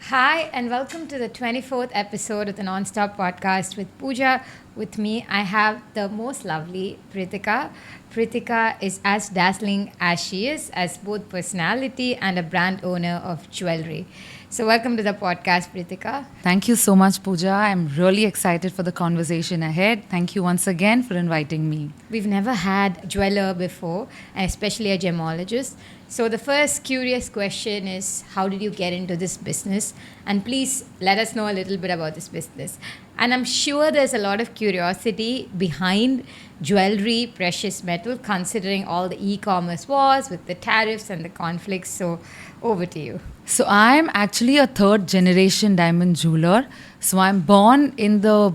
Hi, and welcome to the 24th episode of the Nonstop Podcast with Pooja. With me, I have the most lovely Preethika. Preethika is as dazzling as she is, as both personality and a brand owner of Jewellery. So, welcome to the podcast, Preethika. Thank you so much, Pooja. I'm really excited for the conversation ahead. Thank you once again for inviting me. We've never had a jeweler before, and especially a gemologist. So, the first curious question is, how did you get into this business? And please let us know a little bit about this business. And I'm sure there's a lot of curiosity behind jewelry, precious metal, considering all the e-commerce wars with the tariffs and the conflicts. So, over to you. So, I'm actually a third generation diamond jeweler. So, I'm born in the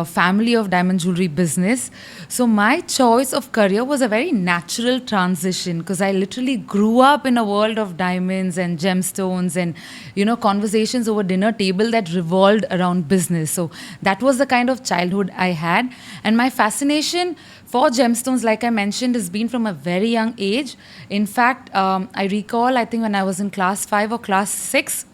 family of diamond jewelry business. So, my choice of career was a very natural transition because I literally grew up in a world of diamonds and gemstones and, conversations over dinner table that revolved around business. So, that was the kind of childhood I had. And my fascination for gemstones, like I mentioned, has been from a very young age. In fact, I recall, I think when I was in class 5 or class 6,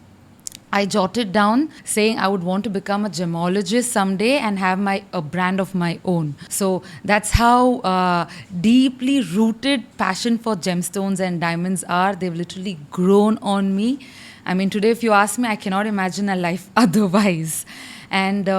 I jotted down saying I would want to become a gemologist someday and have a brand of my own. So that's how deeply rooted passion for gemstones and diamonds are. They've literally grown on me. I mean, today, if you ask me, I cannot imagine a life otherwise. And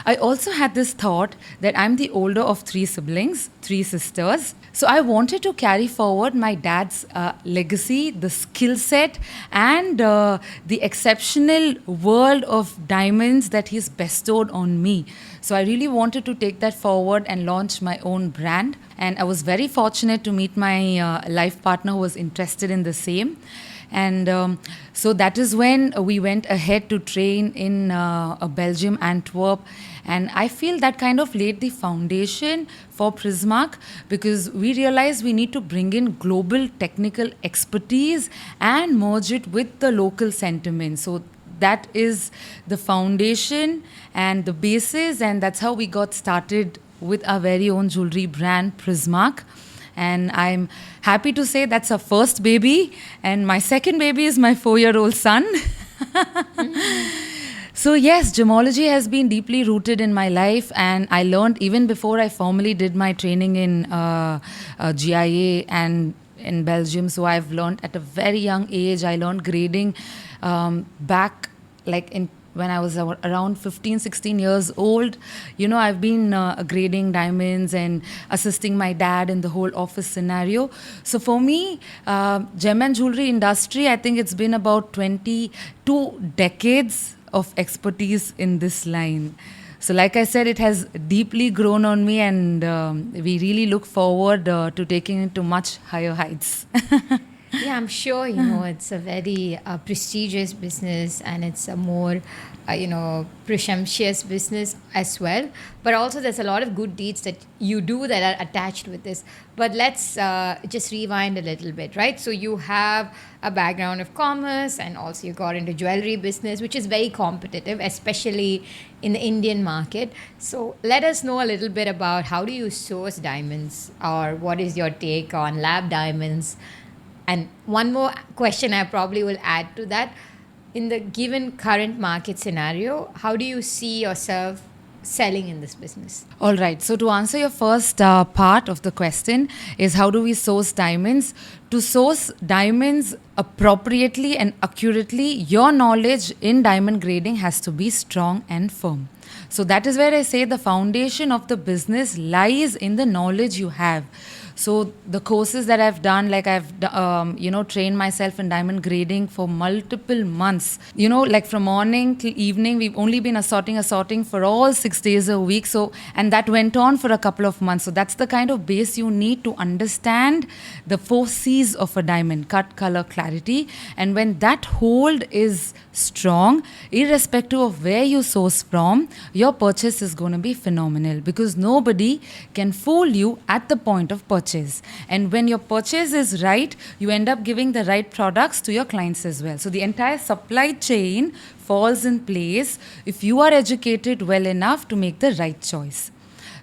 I also had this thought that I'm the older of 3 siblings, 3 sisters. So I wanted to carry forward my dad's legacy, the skill set, and the exceptional world of diamonds that he's bestowed on me. So I really wanted to take that forward and launch my own brand. And I was very fortunate to meet my life partner who was interested in the same. And so that is when we went ahead to train in Belgium, Antwerp. And I feel that kind of laid the foundation for Prismarc because we realized we need to bring in global technical expertise and merge it with the local sentiment. So that is the foundation and the basis, and that's how we got started with our very own jewelry brand, Prismarc. And I'm happy to say that's our first baby. And my second baby is my 4-year-old son. So yes, gemology has been deeply rooted in my life. And I learned even before I formally did my training in GIA and in Belgium. So I've learned at a very young age. I learned grading back when I was around 15, 16 years old. I've been grading diamonds and assisting my dad in the whole office scenario. So for me, gem and jewelry industry, I think it's been about 22 decades of expertise in this line. So like I said, it has deeply grown on me, and we really look forward to taking it to much higher heights. Yeah, I'm sure, it's a very prestigious business, and it's a more, presumptuous business as well. But also there's a lot of good deeds that you do that are attached with this. But let's just rewind a little bit, right? So you have a background of commerce, and also you got into jewelry business, which is very competitive, especially in the Indian market. So let us know a little bit about how do you source diamonds, or what is your take on lab diamonds? And one more question I probably will add to that. In the given current market scenario, how do you see yourself selling in this business? All right. So to answer your first part of the question is, how do we source diamonds? To source diamonds appropriately and accurately, your knowledge in diamond grading has to be strong and firm. So that is where I say the foundation of the business lies in the knowledge you have. So the courses that I've done, like I've, trained myself in diamond grading for multiple months. Like from morning till evening, we've only been assorting for all 6 days a week. So, and that went on for a couple of months. So that's the kind of base you need to understand the 4 C's of a diamond: cut, color, clarity. And when that hold is strong, irrespective of where you source from, your purchase is going to be phenomenal, because nobody can fool you at the point of purchase. And when your purchase is right, you end up giving the right products to your clients as well. So the entire supply chain falls in place if you are educated well enough to make the right choice.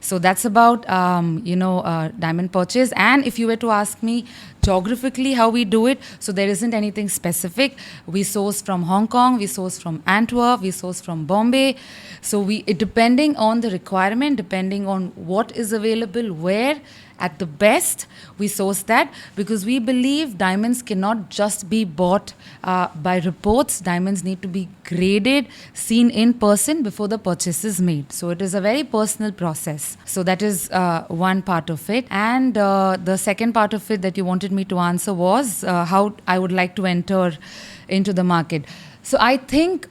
So that's about, diamond purchase. And if you were to ask me, geographically how we do it. So there isn't anything specific. We source from Hong Kong, we source from Antwerp, we source from Bombay. So depending on the requirement, depending on what is available where, at the best, we source that, because we believe diamonds cannot just be bought by reports. Diamonds need to be graded, seen in person before the purchase is made. So it is a very personal process. So that is one part of it. And the second part of it that you wanted me to answer was how I would like to enter into the market. So I think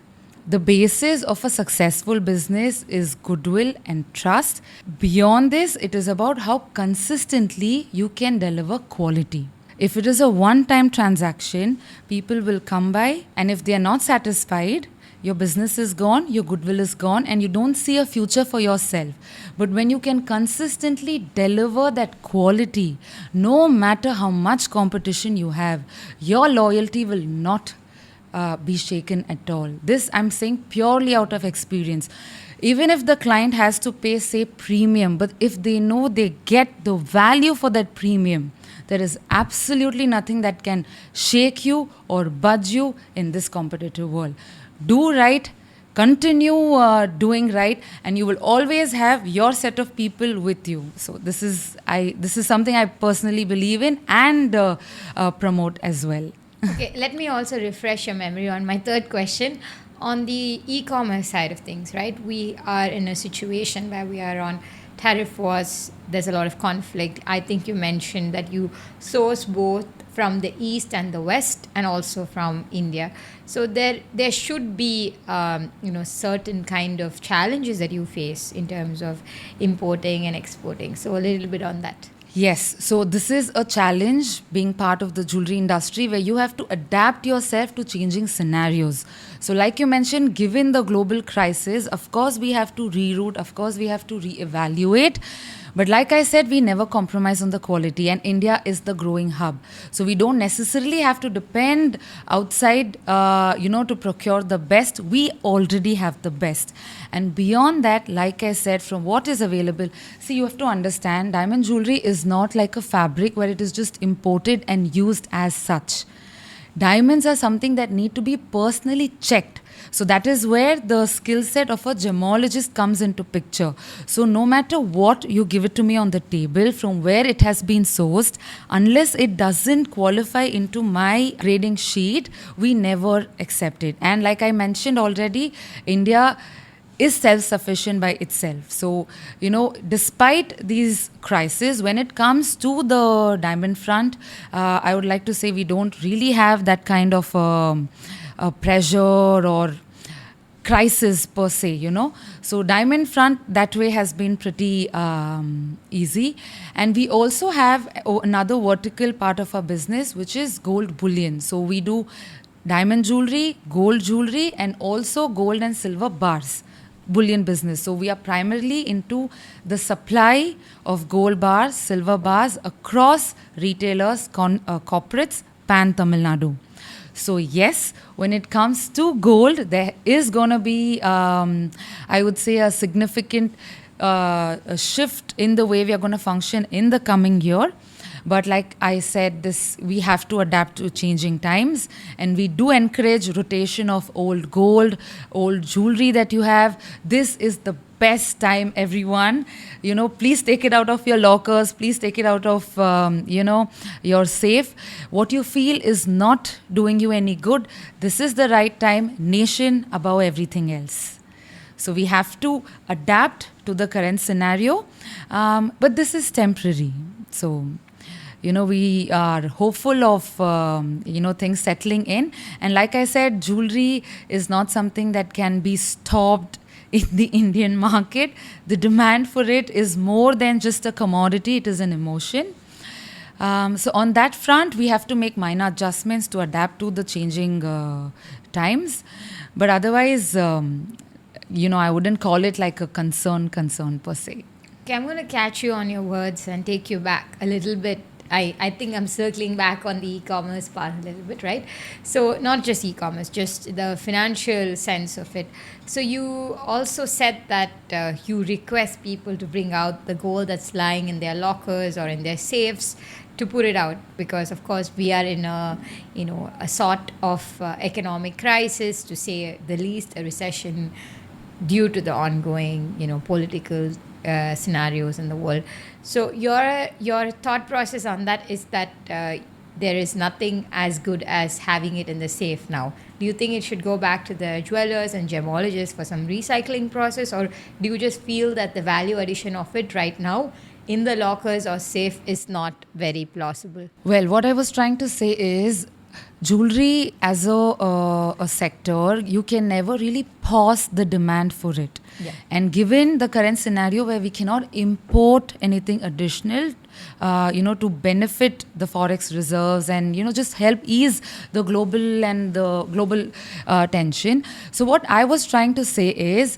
the basis of a successful business is goodwill and trust. Beyond this, it is about how consistently you can deliver quality. If it is a one-time transaction, people will come by, and if they are not satisfied, your business is gone, your goodwill is gone, and you don't see a future for yourself. But when you can consistently deliver that quality, no matter how much competition you have, your loyalty will not be shaken at all. This I'm saying purely out of experience. Even if the client has to pay, say, premium, but if they know they get the value for that premium, there is absolutely nothing that can shake you or budge you in this competitive world. Do right, continue doing right, and you will always have your set of people with you. So this is something I personally believe in and promote as well. Okay, let me also refresh your memory on my third question. On the e-commerce side of things, right? We are in a situation where we are on tariff wars. There's a lot of conflict. I think you mentioned that you source both from the east and the west, and also from India. So there should be certain kind of challenges that you face in terms of importing and exporting. So a little bit on that. Yes, so this is a challenge being part of the jewelry industry, where you have to adapt yourself to changing scenarios. So like you mentioned, given the global crisis, of course we have to reroute, of course we have to reevaluate. But like I said, we never compromise on the quality, and India is the growing hub. So we don't necessarily have to depend outside, to procure the best. We already have the best. And beyond that, like I said, from what is available, see, you have to understand, diamond jewelry is not like a fabric where it is just imported and used as such. Diamonds are something that need to be personally checked. So that is where the skill set of a gemologist comes into picture. So no matter what you give it to me on the table, from where it has been sourced, unless it doesn't qualify into my grading sheet, we never accept it. And like I mentioned already, India is self-sufficient by itself. So, despite these crises, when it comes to the diamond front, I would like to say we don't really have that kind of pressure or crisis per se, So diamond front that way has been pretty easy. And we also have another vertical part of our business, which is gold bullion. So we do diamond jewelry, and also gold and silver bars. Bullion business. So we are primarily into the supply of gold bars, silver bars across retailers, corporates, pan Tamil Nadu. So yes, when it comes to gold, there is going to be, I would say, a significant shift in the way we are going to function in the coming year. But like I said, we have to adapt to changing times, and we do encourage rotation of old gold, old jewelry that you have. This is the best time, everyone. Please take it out of your lockers. Please take it out of, your safe. What you feel is not doing you any good, this is the right time. Nation above everything else. So we have to adapt to the current scenario. But this is temporary. So we are hopeful of, things settling in. And like I said, jewelry is not something that can be stopped in the Indian market. The demand for it is more than just a commodity. It is an emotion. So on that front, we have to make minor adjustments to adapt to the changing times. But otherwise, I wouldn't call it like a concern per se. Okay, I'm going to catch you on your words and take you back a little bit. I think I'm circling back on the e-commerce part a little bit, right? So not just e-commerce, just the financial sense of it. So you also said that you request people to bring out the gold that's lying in their lockers or in their safes to put it out, because of course we are in a sort of economic crisis, to say the least, a recession due to the ongoing political scenarios in the world. So your thought process on that is that there is nothing as good as having it in the safe now. Do you think it should go back to the jewelers and gemologists for some recycling process, or do you just feel that the value addition of it right now in the lockers or safe is not very plausible? Well, what I was trying to say is jewelry as a sector, you can never really pause the demand for it. Yeah. And given the current scenario where we cannot import anything additional, to benefit the forex reserves and, just help ease the global tension. So what I was trying to say is,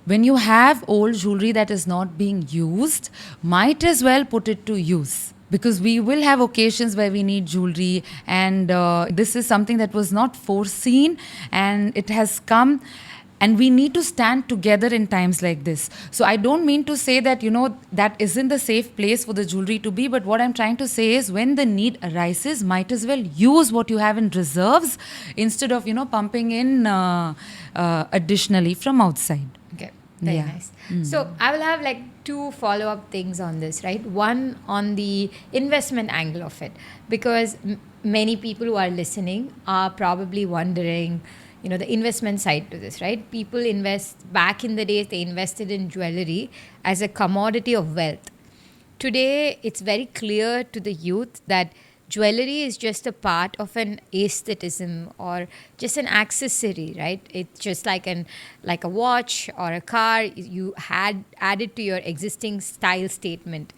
when you have old jewelry that is not being used, might as well put it to use. Because we will have occasions where we need jewelry, and this is something that was not foreseen, and it has come, and we need to stand together in times like this. So I don't mean to say that, that isn't the safe place for the jewelry to be, but what I'm trying to say is, when the need arises, might as well use what you have in reserves instead of, pumping in additionally from outside. Okay, very nice. So I will have like 2 follow-up things on this, right? One on the investment angle of it, because many people who are listening are probably wondering, the investment side to this, right? People invest, back in the days, they invested in jewelry as a commodity of wealth. Today, it's very clear to the youth that jewelry is just a part of an aestheticism or just an accessory, right? It's just like a watch or a car. You had added to your existing style statement.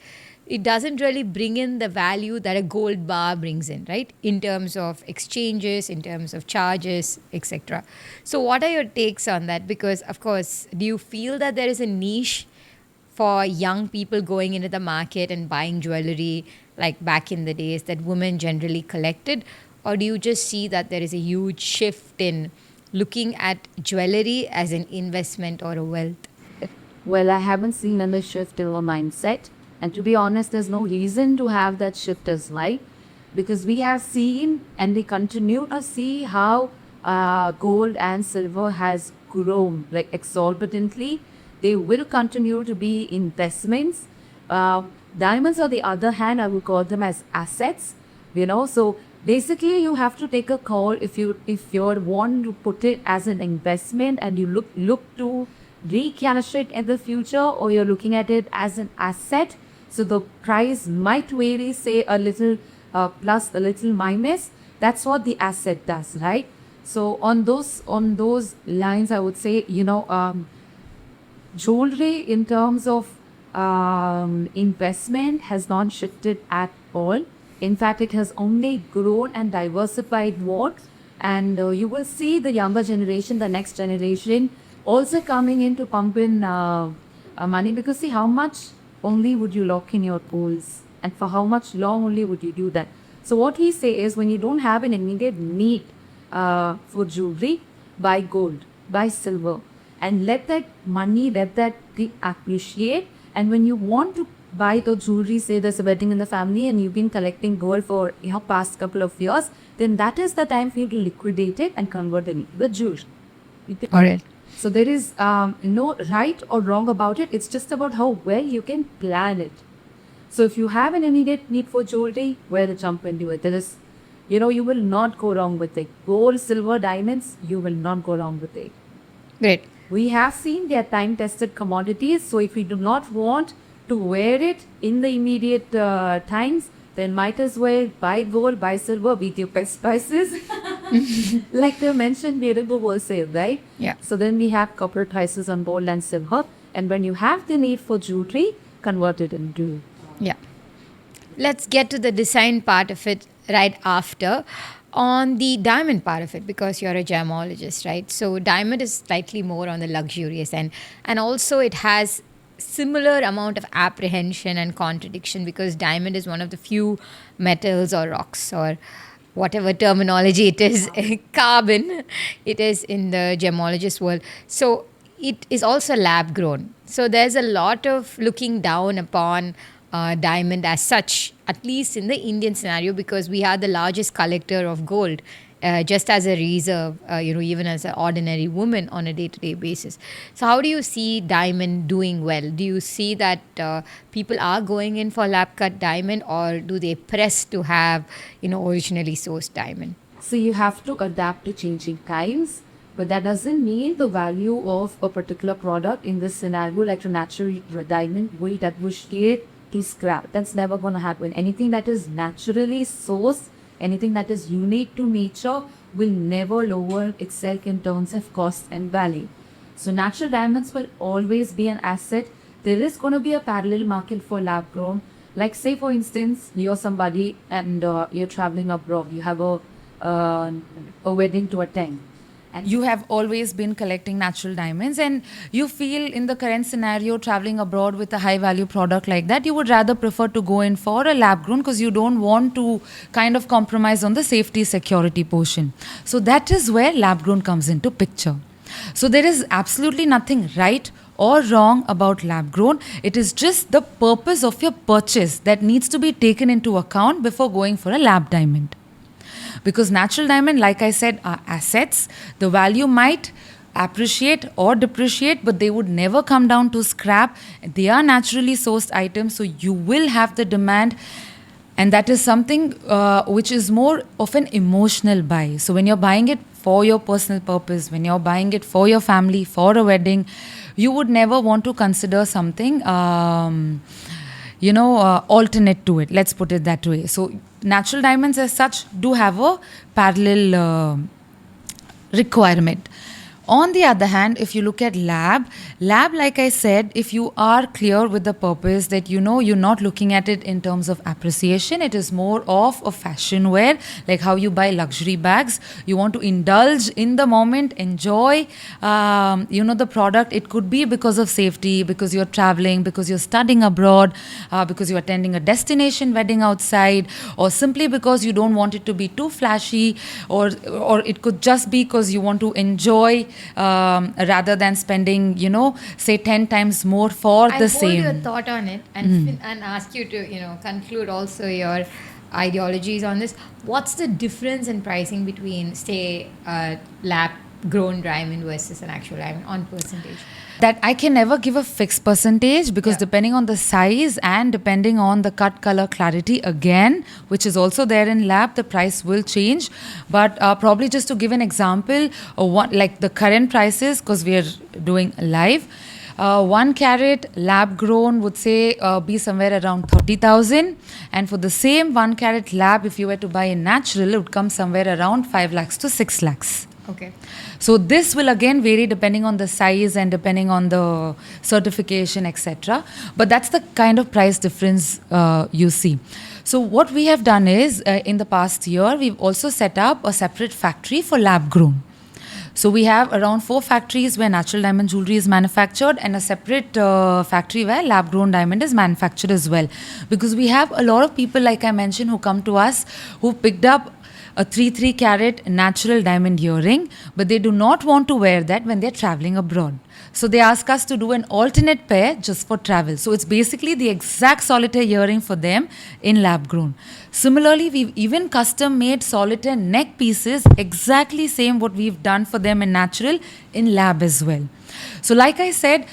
It doesn't really bring in the value that a gold bar brings in, right? In terms of exchanges, in terms of charges, etc. So what are your takes on that? Because, of course, do you feel that there is a niche for young people going into the market and buying jewelry like back in the days that women generally collected? Or do you just see that there is a huge shift in looking at jewelry as an investment or a wealth? Well, I haven't seen any shift in our mindset. And to be honest, there's no reason to have that shift as well, because we have seen and we continue to see how gold and silver has grown like exorbitantly. They will continue to be investments. Diamonds, on the other hand, I will call them as assets. So basically, you have to take a call if you want to put it as an investment and you look to recalibrate in the future, or you're looking at it as an asset. So the price might vary, say a little plus, a little minus. That's what the asset does, right? So on those lines, I would say, jewelry in terms of investment has not shifted at all. In fact, it has only grown and diversified more. And you will see the younger generation, the next generation, also coming in to pump in money, because see, how much only would you lock in your goals, and for how much long only would you do that? So what we say is, when you don't have an immediate need for jewelry, buy gold, buy silver, and let that appreciate. And when you want to buy the jewelry, say there's a wedding in the family and you've been collecting gold for past couple of years, then that is the time for you to liquidate it and convert it into the jewelry. All right. So there is no right or wrong about it. It's just about how well you can plan it. So if you have an immediate need for jewelry, wear the jump into it. There is, you will not go wrong with it. Gold, silver, diamonds, you will not go wrong with it. Great. We have seen they are time-tested commodities. So if we do not want to wear it in the immediate times, then might as well buy gold, buy silver, beat your best prices. Like they mentioned, we are wholesale, right? Yeah. So then we have copper prices on gold and silver. And when you have the need for jewelry, convert it into. Yeah. Let's get to the design part of it right after. On the diamond part of it, because you're a gemologist, right? So diamond is slightly more on the luxurious end. And also it has similar amount of apprehension and contradiction, because diamond is one of the few metals or rocks or whatever terminology it is, carbon, it is in the gemologist world. So it is also lab grown. So there's a lot of looking down upon diamond as such, at least in the Indian scenario, because we are the largest collector of gold. Just as a reserve, even as an ordinary woman on a day-to-day basis. So how do you see diamond doing well? Do you see that people are going in for lab-cut diamond, or do they press to have, originally sourced diamond? So you have to adapt to changing times, but that doesn't mean the value of a particular product in this scenario, like a natural diamond, will depreciate to scrap. That's never going to happen. Anything that is naturally sourced, anything that is unique to nature will never lower itself in terms of cost and value. So natural diamonds will always be an asset. There is going to be a parallel market for lab grown. Like say for instance, you're somebody and you're traveling abroad. You have a wedding to attend. And You have always been collecting natural diamonds, and you feel in the current scenario, traveling abroad with a high value product like that, you would rather prefer to go in for a lab grown because you don't want to kind of compromise on the safety security portion. So that is where lab grown comes into picture. So there is absolutely nothing right or wrong about lab grown. It is just the purpose of your purchase that needs to be taken into account before going for a lab diamond. Because natural diamond, like I said, are assets. The value might appreciate or depreciate, but they would never come down to scrap. They are naturally sourced items, so you will have the demand. And that is something which is more of an emotional buy. So when you're buying it for your personal purpose, when you're buying it for your family, for a wedding, you would never want to consider something alternate to it. Let's put it that way. So natural diamonds as such do have a parallel requirement. On the other hand, if you look at lab, like I said, if you are clear with the purpose that you're not looking at it in terms of appreciation, it is more of a fashion wear, like how you buy luxury bags. You want to indulge in the moment, enjoy, the product. It could be because of safety, because you're traveling, because you're studying abroad, because you're attending a destination wedding outside, or simply because you don't want it to be too flashy, or it could just be because you want to enjoy rather than spending, say 10 times more for the I'll same. hold your thought on it and ask you to, conclude also your ideologies on this. What's the difference in pricing between, say, lab-grown diamond versus an actual diamond on percentage? That I can never give a fixed percentage because depending on the size and depending on the cut color clarity again, which is also there in lab, the price will change. But probably just to give an example, like the current prices, because we are doing live, 1 carat lab grown would say be somewhere around 30,000, and for the same 1 carat lab, if you were to buy a natural, it would come somewhere around 5 lakhs to 6 lakhs. Okay. So this will again vary depending on the size and depending on the certification, etc. But that's the kind of price difference you see. So what we have done is, in the past year, we've also set up a separate factory for lab grown. So we have around 4 factories where natural diamond jewelry is manufactured, and a separate factory where lab grown diamond is manufactured as well. Because we have a lot of people, like I mentioned, who come to us who picked up a 3 carat natural diamond earring, but they do not want to wear that when they're traveling abroad. So they ask us to do an alternate pair just for travel. So it's basically the exact solitaire earring for them in lab grown. Similarly, we've even custom made solitaire neck pieces, exactly same what we've done for them in natural, in lab as well. So like I said,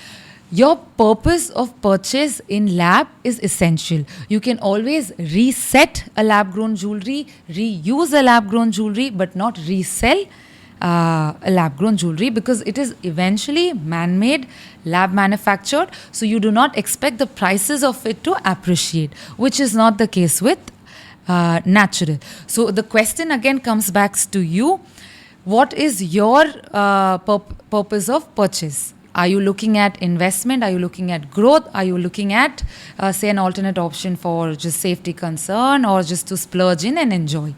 your purpose of purchase in lab is essential. You can always reset a lab-grown jewelry, reuse a lab-grown jewelry, but not resell a lab-grown jewelry because it is eventually man-made, lab-manufactured. So you do not expect the prices of it to appreciate, which is not the case with natural. So the question again comes back to you. What is your purpose of purchase? Are you looking at investment? Are you looking at growth? Are you looking at, say, an alternate option for just safety concern or just to splurge in and enjoy?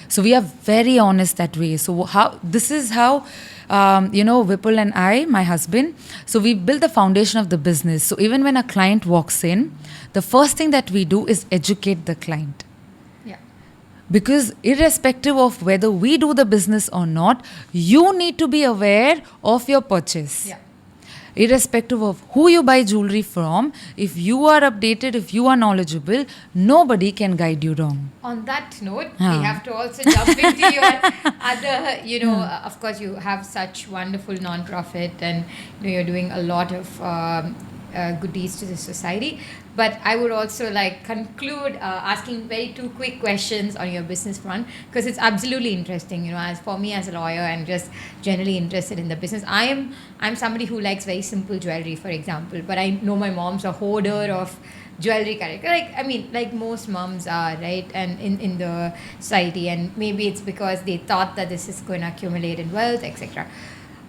So we are very honest that way. So this is how, Vipul and I, my husband, so we build the foundation of the business. So even when a client walks in, the first thing that we do is educate the client. Yeah. Because irrespective of whether we do the business or not, you need to be aware of your purchase. Yeah. irrespective of who you buy jewelry from, if you are updated, if you are knowledgeable, nobody can guide you wrong. On that note, Ah. we have to also jump into your other, of course, you have such wonderful non-profit and you're doing a lot of good deeds to the society. But I would also conclude asking very two quick questions on your business front, because it's absolutely interesting. As for me as a lawyer, and just generally interested in the business. I'm somebody who likes very simple jewelry, for example. But I know my mom's a hoarder of jewelry, correct? Like most moms are, right? And in the society, and maybe it's because they thought that this is going to accumulate in wealth, etc.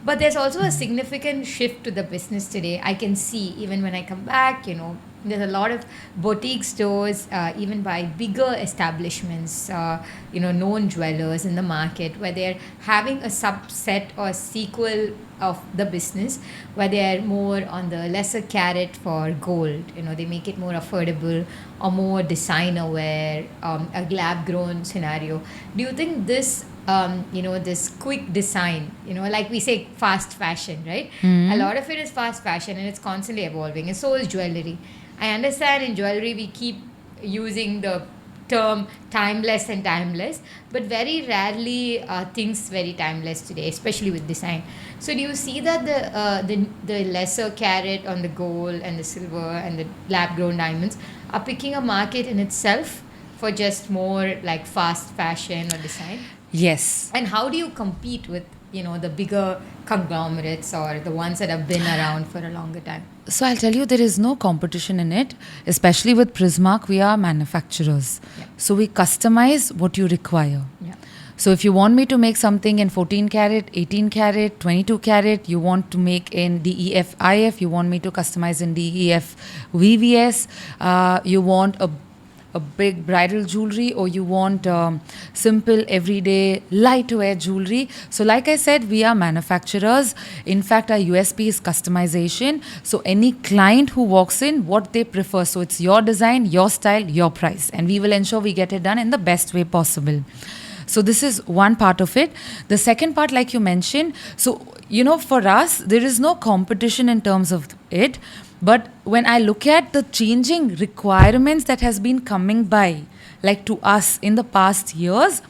But there's also a significant shift to the business today. I can see even when I come back, there's a lot of boutique stores, even by bigger establishments, known jewelers in the market, where they're having a subset or sequel of the business, where they're more on the lesser carat for gold. They make it more affordable or more designer wear, a lab grown scenario. Do you think this this quick design, like we say fast fashion, right? A lot of it is fast fashion and it's constantly evolving, and so is jewelry. I understand in jewelry we keep using the term timeless and timeless, but very rarely are things very timeless today, especially with design. So do you see that the lesser carat on the gold and the silver and the lab grown diamonds are picking a market in itself for just more like fast fashion or design? Yes. And how do you compete with, the bigger conglomerates or the ones that have been around for a longer time? So I'll tell you, there is no competition in it. Especially with Prismarc, we are manufacturers. Yeah. So we customize what you require. Yeah. So if you want me to make something in 14 karat, 18 karat, 22 karat, you want to make in DEF IF, you want me to customize in DEF VVS, you want a big bridal jewelry, or you want simple everyday lightweight jewelry. So like I said, we are manufacturers. In fact, our USP is customization. So any client who walks in, what they prefer. So it's your design, your style, your price. And we will ensure we get it done in the best way possible. So this is one part of it. The second part, like you mentioned, so, for us, there is no competition in terms of it. But when I look at the changing requirements that has been coming by, like to us in the past years,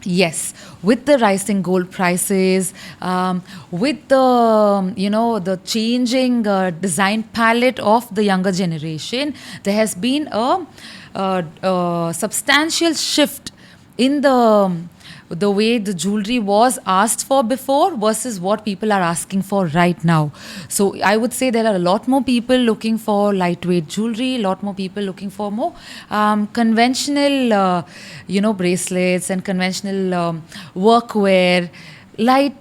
yes, with the rising gold prices, with the, the changing design palette of the younger generation, there has been a substantial shift in the way the jewelry was asked for before versus what people are asking for right now. So I would say there are a lot more people looking for lightweight jewelry, a lot more people looking for more conventional, bracelets and conventional workwear, light,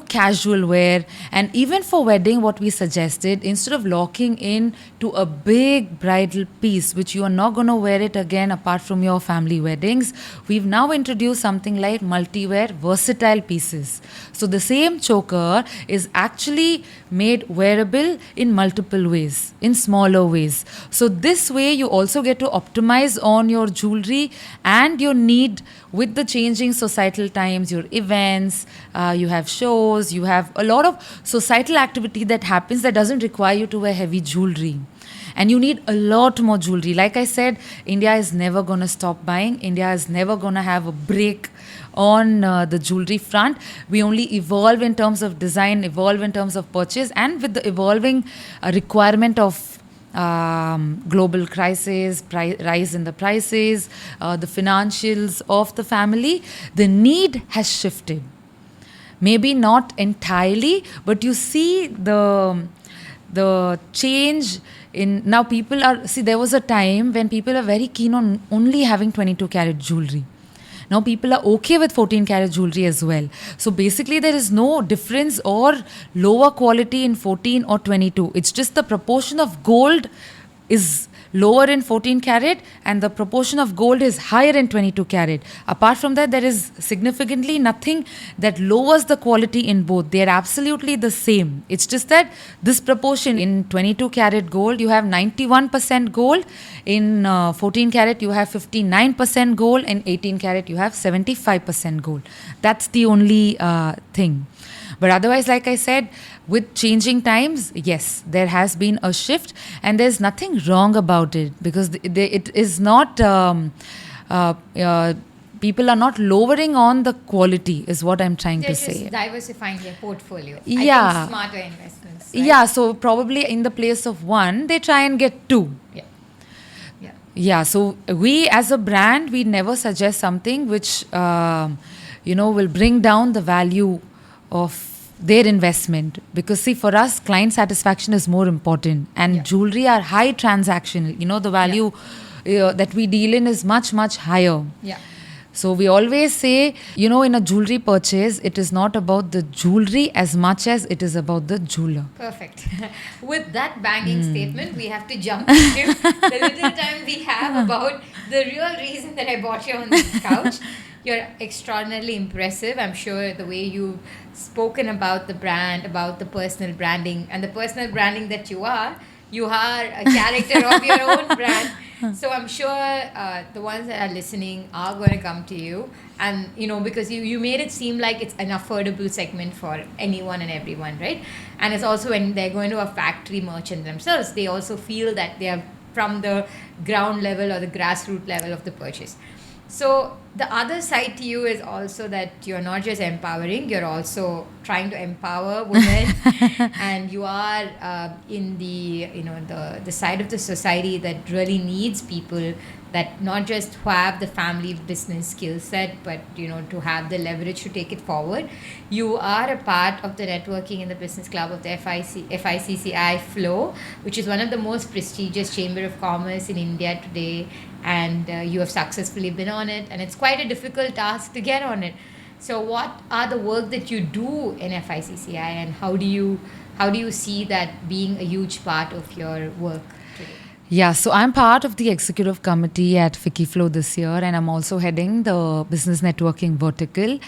casual wear. And even for wedding, what we suggested, instead of locking in to a big bridal piece, which you are not going to wear it again apart from your family weddings, we've now introduced something like multi-wear versatile pieces. So the same choker is actually made wearable in multiple ways, in smaller ways. So this way you also get to optimize on your jewelry and your need with the changing societal times, your events, you have shows, you have a lot of societal activity that happens that doesn't require you to wear heavy jewelry. And you need a lot more jewelry. Like I said, India is never going to stop buying. India is never going to have a break on the jewelry front. We only evolve in terms of design, evolve in terms of purchase, and with the evolving requirement of global crisis, rise in the prices, the financials of the family, the need has shifted. Maybe not entirely, but you see the change in now. People are, see, there was a time when people are very keen on only having 22 karat jewelry. Now people are okay with 14 karat jewelry as well. So basically there is no difference or lower quality in 14 or 22. It's just the proportion of gold is lower in 14 karat and the proportion of gold is higher in 22 karat. Apart from that, there is significantly nothing that lowers the quality in both. They are absolutely the same. It's just that this proportion in 22 karat gold, you have 91% gold. In 14 karat, you have 59% gold. In 18 karat, you have 75% gold. That's the only thing. But otherwise, like I said, with changing times, yes, there has been a shift, and there's nothing wrong about it, because it is not. People are not lowering on the quality, is what I'm trying They're to just say. diversifying their portfolio. I Yeah. think smarter investments. Right? Yeah, so probably in the place of one, they try and get two. Yeah. Yeah. Yeah, so we as a brand, we never suggest something which, will bring down the value of their investment. Because see, for us, client satisfaction is more important. And Yeah. jewelry are high transaction. The value that we deal in is much, much higher. Yeah. So we always say, in a jewelry purchase, it is not about the jewelry as much as it is about the jeweler. Perfect. With that banging statement, we have to jump into the little time we have about the real reason that I brought you on this couch. You're extraordinarily impressive. I'm sure the way you've spoken about the brand, about the personal branding, and the personal branding that you are a character of your own brand. So I'm sure the ones that are listening are going to come to you, and because you made it seem like it's an affordable segment for anyone and everyone, right? And it's also when they're going to a factory merchant themselves, they also feel that they are from the ground level or the grassroots level of the purchase. So the other side to you is also that you're not just empowering, you're also trying to empower women, and you are in the side of the society that really needs people that not just have the family business skill set, but to have the leverage to take it forward. You are a part of the networking in the business club of the FICCI Flow, which is one of the most prestigious chamber of commerce in India today, and you have successfully been on it, and it's quite a difficult task to get on it. So what are the work that you do in FICCI, and how do you see that being a huge part of your work today? Yeah, so I'm part of the executive committee at Fikiflow this year, and I'm also heading the business networking vertical.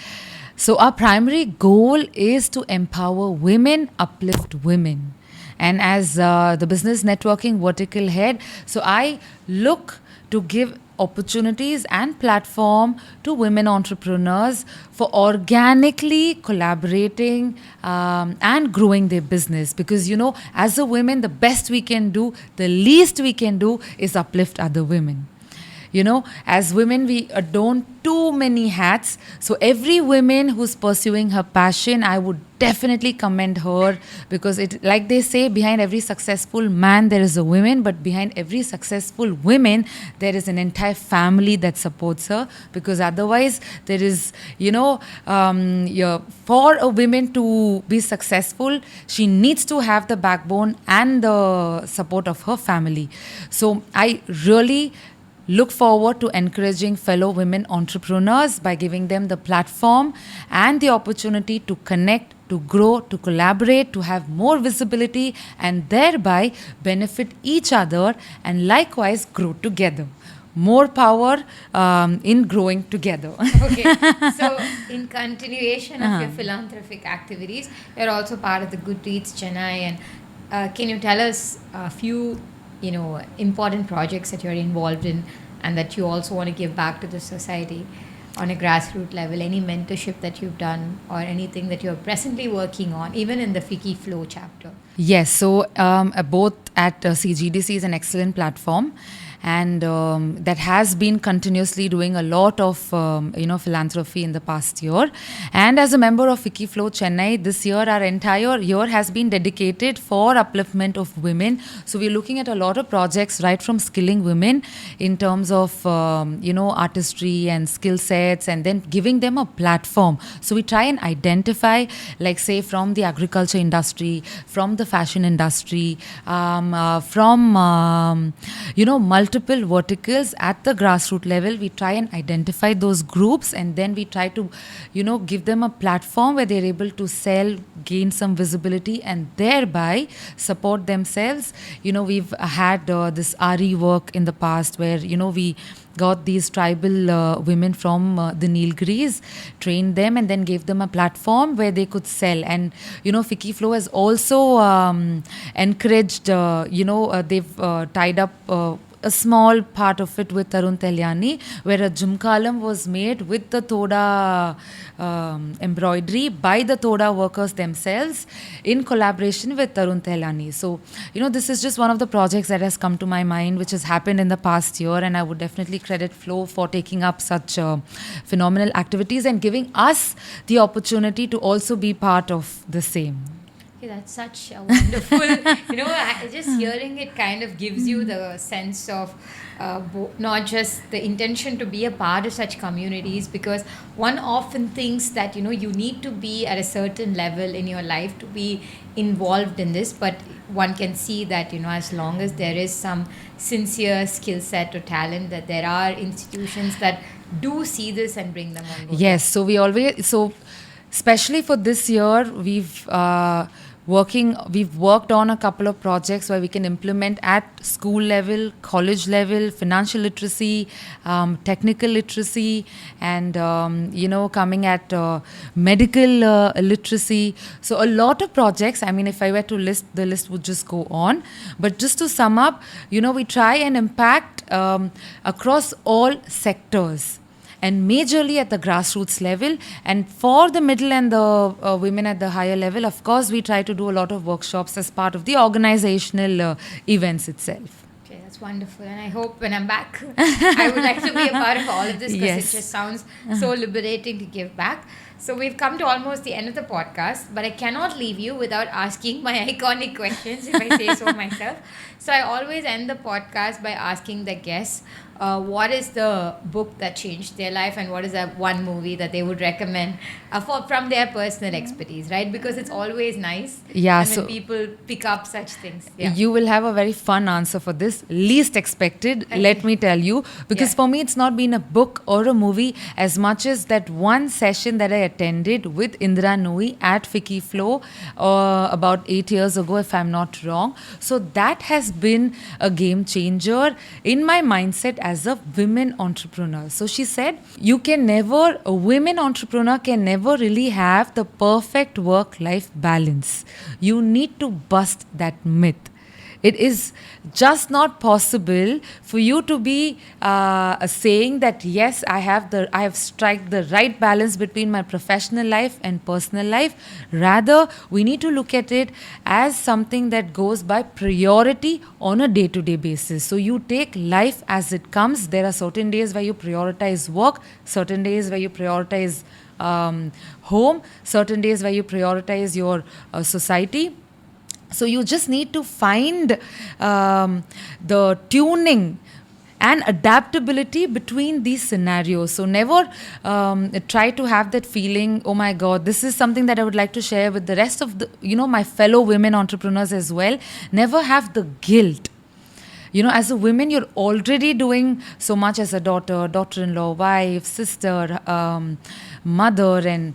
So our primary goal is to empower women, uplift women. And as the business networking vertical head, so I look to give opportunities and platform to women entrepreneurs for organically collaborating and growing their business. Because, as a women, the best we can do, the least we can do is uplift other women. As women, we adorn too many hats. So every woman who's pursuing her passion, I would definitely commend her, because it, like they say, behind every successful man, there is a woman, but behind every successful woman, there is an entire family that supports her. Because otherwise, there is, for a woman to be successful, she needs to have the backbone and the support of her family. So I really look forward to encouraging fellow women entrepreneurs by giving them the platform and the opportunity to connect, to grow, to collaborate, to have more visibility, and thereby benefit each other and likewise grow together. More power in growing together. Okay, so in continuation of your philanthropic activities, you're also part of the Goodreads Chennai, and can you tell us a few important projects that you're involved in and that you also want to give back to the society on a grassroots level? Any mentorship that you've done or anything that you're presently working on, even in the Fiki Flow chapter? Yes, so both at CGDC is an excellent platform, and that has been continuously doing a lot of philanthropy in the past year. And as a member of Fikiflow Chennai, this year our entire year has been dedicated for upliftment of women. So we're looking at a lot of projects right from skilling women in terms of artistry and skill sets, and then giving them a platform. So we try and identify, like say from the agriculture industry, from the fashion industry, from multiple verticals at the grassroots level. We try and identify those groups, and then we try to give them a platform where they're able to sell, gain some visibility, and thereby support themselves. We've had this RE work in the past where we got these tribal women from the Nilgiris, trained them, and then gave them a platform where they could sell. And Fikiflow has also encouraged, they've tied up a small part of it with Tarun Telyani, where a jumkalam was made with the Toda embroidery by the Toda workers themselves in collaboration with Tarun Telyani. So, this is just one of the projects that has come to my mind, which has happened in the past year, and I would definitely credit Flo for taking up such phenomenal activities and giving us the opportunity to also be part of the same. Okay, that's such a wonderful, just hearing it kind of gives you the sense of not just the intention to be a part of such communities, because one often thinks that, you need to be at a certain level in your life to be involved in this, but one can see that, as long as there is some sincere skill set or talent, that there are institutions that do see this and bring them on board. Yes, so especially for this year, we've worked on a couple of projects where we can implement at school level, college level, financial literacy, technical literacy, and coming at medical literacy. So a lot of projects. I mean, if I were to list, the list would just go on. But just to sum up, we try and impact across all sectors, and majorly at the grassroots level. And for the middle and the women at the higher level, of course, we try to do a lot of workshops as part of the organizational events itself. Okay, that's wonderful. And I hope when I'm back, I would like to be a part of all of this, because Yes. it just sounds so liberating to give back. So we've come to almost the end of the podcast, but I cannot leave you without asking my iconic questions, if I say so myself. So I always end the podcast by asking the guests, what is the book that changed their life, and what is that one movie that they would recommend from their personal expertise, right? Because it's always nice when people pick up such things. Yeah. You will have a very fun answer for this. Least expected, let me tell you. Because for me, it's not been a book or a movie as much as that one session that I attended with Indra Nui at Fiki Flow about 8 years ago, if I'm not wrong. So that has been a game changer in my mindset as a women entrepreneur. So she said, a women entrepreneur can never really have the perfect work-life balance. You need to bust that myth. It is just not possible for you to be saying that, yes, I have struck the right balance between my professional life and personal life. Rather, we need to look at it as something that goes by priority on a day-to-day basis. So you take life as it comes. There are certain days where you prioritize work, certain days where you prioritize home, certain days where you prioritize your society. So you just need to find the tuning and adaptability between these scenarios. So never try to have that feeling, oh my God, this is something that I would like to share with the rest of the, my fellow women entrepreneurs as well. Never have the guilt. As a woman, you're already doing so much as a daughter, daughter-in-law, wife, sister, mother, and,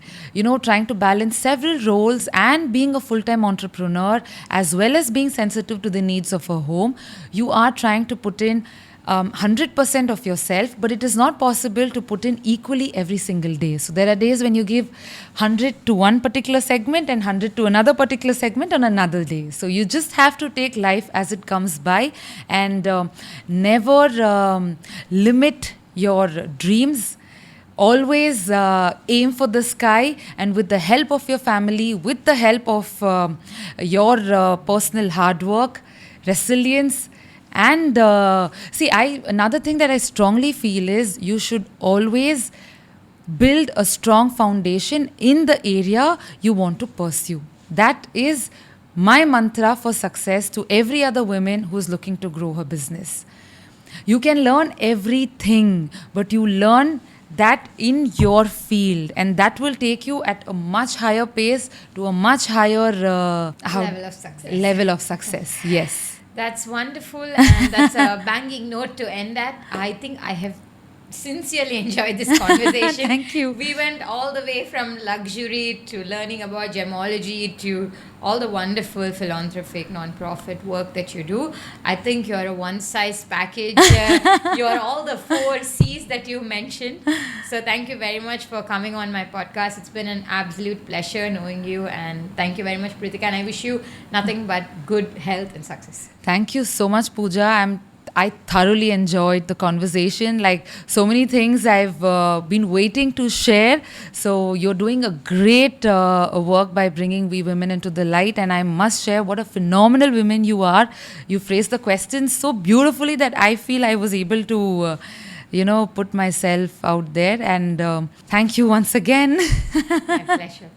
trying to balance several roles and being a full-time entrepreneur, as well as being sensitive to the needs of a home. You are trying to put in 100% of yourself, but it is not possible to put in equally every single day. So there are days when you give 100 to one particular segment and 100 to another particular segment on another day. So you just have to take life as it comes by, and never limit your dreams. Always aim for the sky, and with the help of your family, with the help of your personal hard work, resilience. And another thing that I strongly feel is you should always build a strong foundation in the area you want to pursue. That is my mantra for success to every other woman who's looking to grow her business. You can learn everything, but you learn that in your field, and that will take you at a much higher pace to a much higher level of success. Yes. That's wonderful, and that's a banging note to end at. I think I have sincerely enjoyed this conversation. Thank you. We went all the way from luxury to learning about gemology to all the wonderful philanthropic non-profit work that you do. I think you're a one-size package. You're all the 4 C's that you mentioned. So thank you very much for coming on my podcast. It's been an absolute pleasure knowing you, and thank you very much, Preethika, and I wish you nothing but good health and success. Thank you so much, Pooja. I thoroughly enjoyed the conversation. Like so many things I've been waiting to share. So you're doing a great work by bringing we women into the light. And I must share what a phenomenal woman you are. You phrased the questions so beautifully that I feel I was able to, put myself out there. And thank you once again. My pleasure.